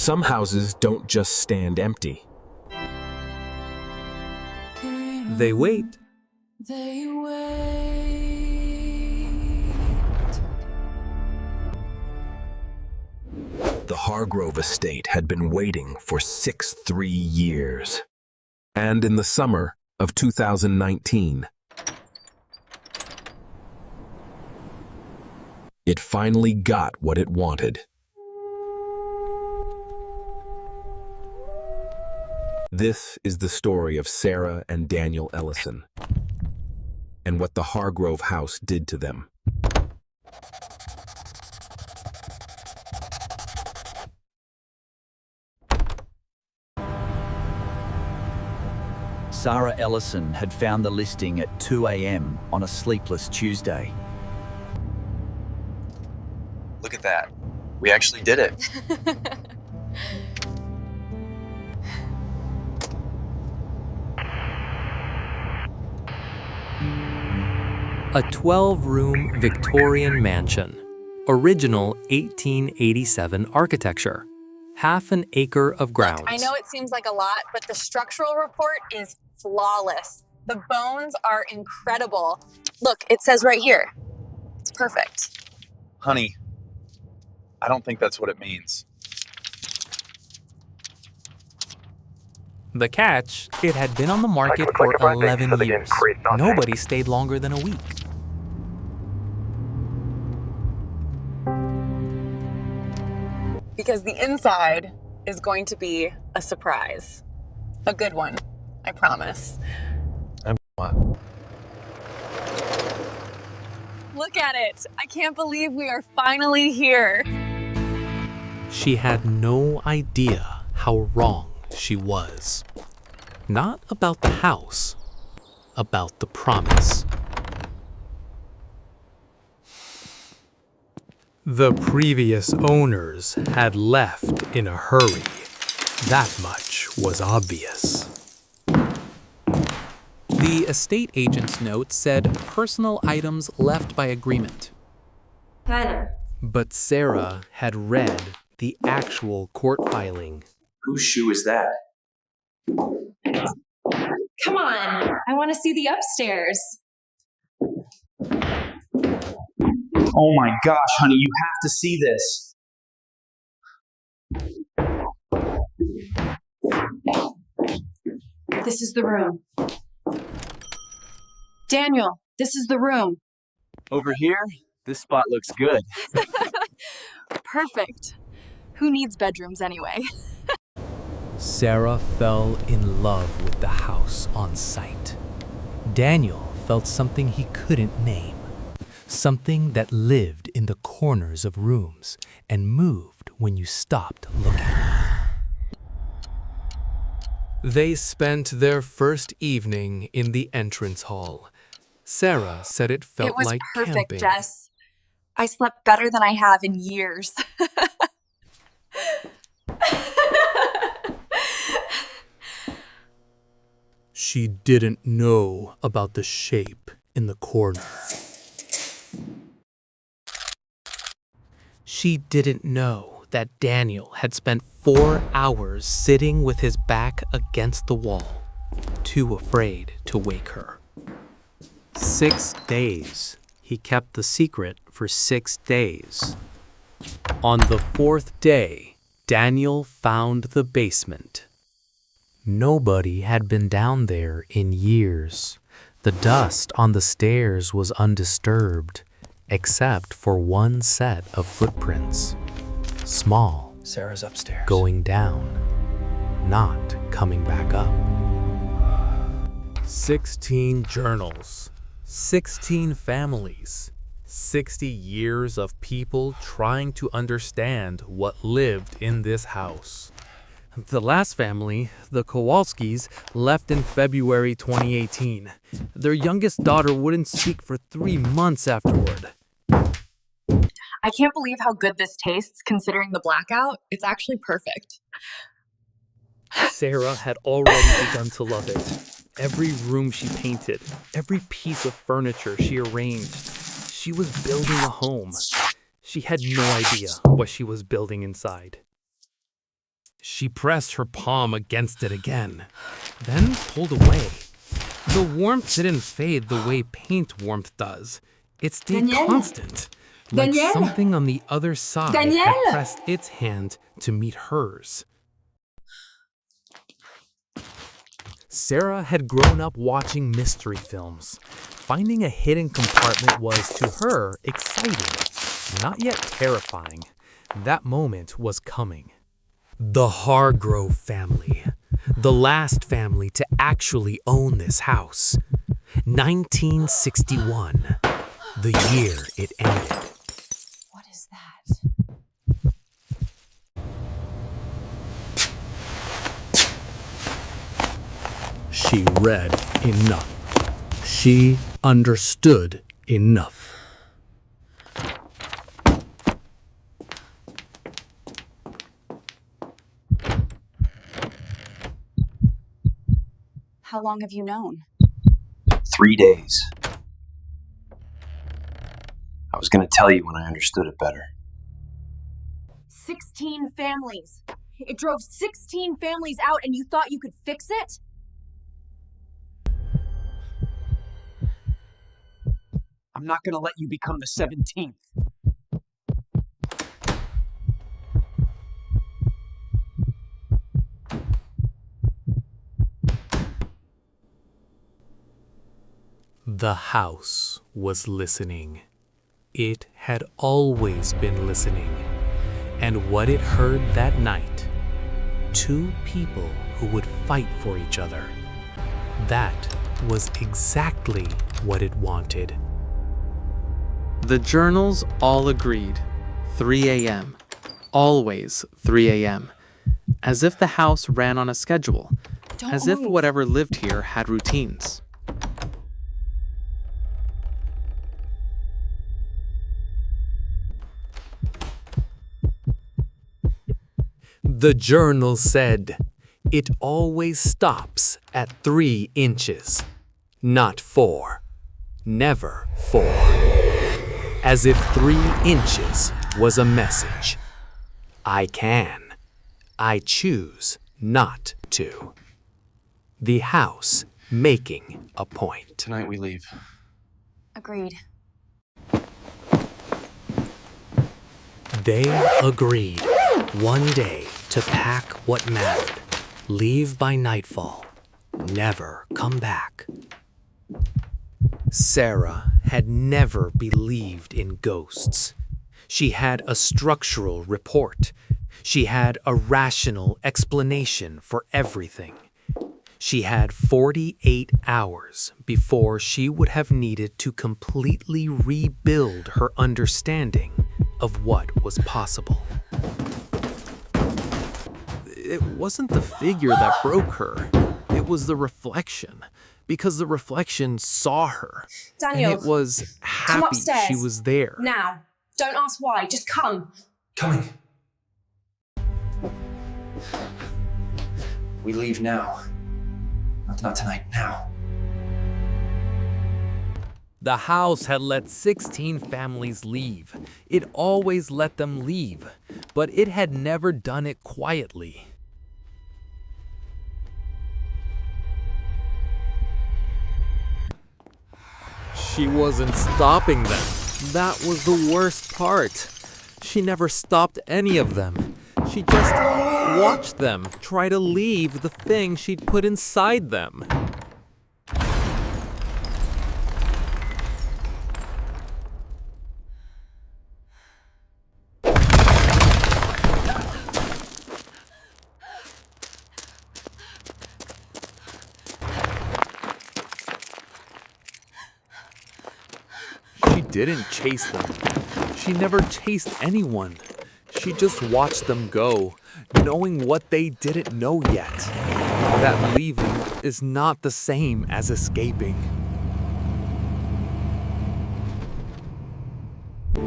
Some houses don't just stand empty. They wait. They wait. The Hargrove estate had been waiting for 63 years. And in the summer of 2019, it finally got what it wanted. This is the story of Sara and Daniel Ellison and what the Hargrove house did to them. Sara Ellison had found the listing at 2 a.m. on a sleepless Tuesday. Look at that. We actually did it. A 12-room Victorian mansion. Original 1887 architecture. Half an acre of grounds. I know it seems like a lot, but the structural report is flawless. The bones are incredible. Look, it says right here. It's perfect. Honey, I don't think that's what it means. The catch, it had been on the market for 11 years. Nobody stayed longer than a week. Because the inside is going to be a surprise. A good one, I promise. Look at it. I can't believe we are finally here. She had no idea how wrong she was. Not about the house, about the promise. The previous owners had left in a hurry. That much was obvious. The estate agent's note said personal items left by agreement. But Sara had read the actual court filing. Whose shoe is that? Come on, I want to see the upstairs. Oh my gosh, honey, you have to see this. This is the room. Daniel, this is the room. Over here, this spot looks good. Perfect. Who needs bedrooms anyway? Sara fell in love with the house on sight. Daniel felt something he couldn't name. Something that lived in the corners of rooms and moved when you stopped looking. They spent their first evening in the entrance hall. Sara said it felt like camping. It was perfect, Jess. I slept better than I have in years. She didn't know about the shape in the corner. She didn't know that Daniel had spent 4 hours sitting with his back against the wall, too afraid to wake her. 6 days. He kept the secret for 6 days. On the 4th day, Daniel found the basement. Nobody had been down there in years. The dust on the stairs was undisturbed, except for one set of footprints. Small. Sarah's upstairs. Going down, not coming back up. 16 journals, 16 families, 60 years of people trying to understand what lived in this house. The last family, the Kowalskis, left in February 2018. Their youngest daughter wouldn't speak for 3 months afterward. I can't believe how good this tastes considering the blackout. It's actually perfect. Sara had already begun to love it. Every room she painted, every piece of furniture she arranged. She was building a home. She had no idea what she was building inside. She pressed her palm against it again, then pulled away. The warmth didn't fade the way paint warmth does. It stayed Daniel? constant, like Daniel? something on the other side Daniel? had pressed its hand to meet hers. Sara had grown up watching mystery films. Finding a hidden compartment was, to her, exciting, not yet terrifying. That moment was coming. The Hargrove family, the last family to actually own this house. 1961, the year it ended. What is that? She read enough. She understood enough. How long have you known? 3 days. I was gonna tell you when I understood it better. 16 families. It drove 16 families out and you thought you could fix it? I'm not gonna let you become the 17th. The house was listening. It had always been listening. And what it heard that night, 2 people who would fight for each other. That was exactly what it wanted. The journals all agreed. 3 a.m. Always 3 a.m. As if the house ran on a schedule. As if whatever lived here had routines. The journal said, it always stops at 3 inches, not 4, never 4. As if 3 inches was a message. I can. I choose not to. The house making a point. Tonight we leave. Agreed. They agreed one day to pack what mattered, leave by nightfall, never come back. Sara had never believed in ghosts. She had a structural report. She had a rational explanation for everything. She had 48 hours before she would have needed to completely rebuild her understanding of what was possible. It wasn't the figure that broke her. It was the reflection, because the reflection saw her. Daniel, and it was come happy upstairs. she was there. Now. Don't ask why, just come. Coming. We leave now. Not tonight, now. The house had let 16 families leave. It always let them leave, but it had never done it quietly. She wasn't stopping them. That was the worst part. She never stopped any of them. She just watched them try to leave the thing she'd put inside them. She didn't chase them. She never chased anyone. She just watched them go, knowing what they didn't know yet. That leaving is not the same as escaping. 3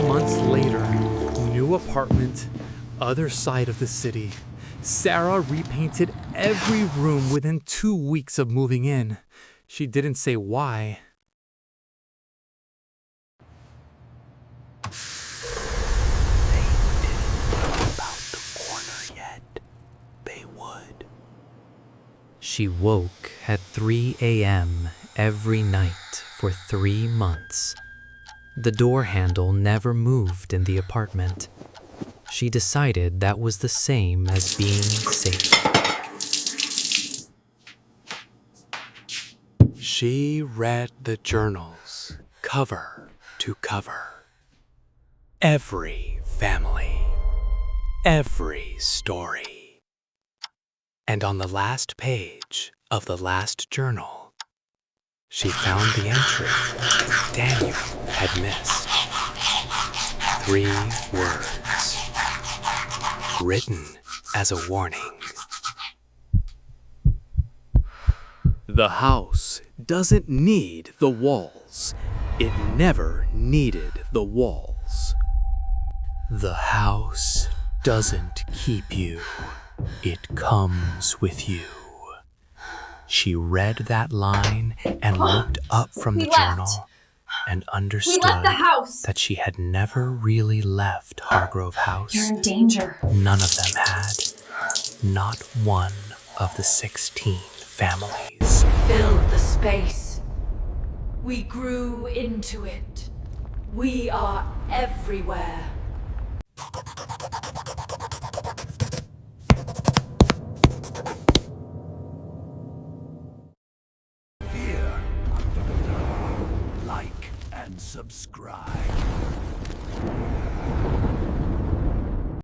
months later, new apartment, other side of the city. Sara repainted every room within 2 weeks of moving in. She didn't say why. They didn't know about the corner. She woke at 3 a.m. every night for 3 months. The door handle never moved in the apartment. She decided that was the same as being safe. She read the journals cover to cover. Every family, every story. And on the last page of the last journal, she found the entry Daniel had missed. 3 words, written as a warning. The house doesn't need the walls. It never needed the walls. The house doesn't keep you. It comes with you. She read that line and looked up from the journal and understood that she had never really left Hargrove House. You're in danger. None of them had. Not one of the 16 families. Fill the space. We grew into it. We are everywhere. Like and subscribe.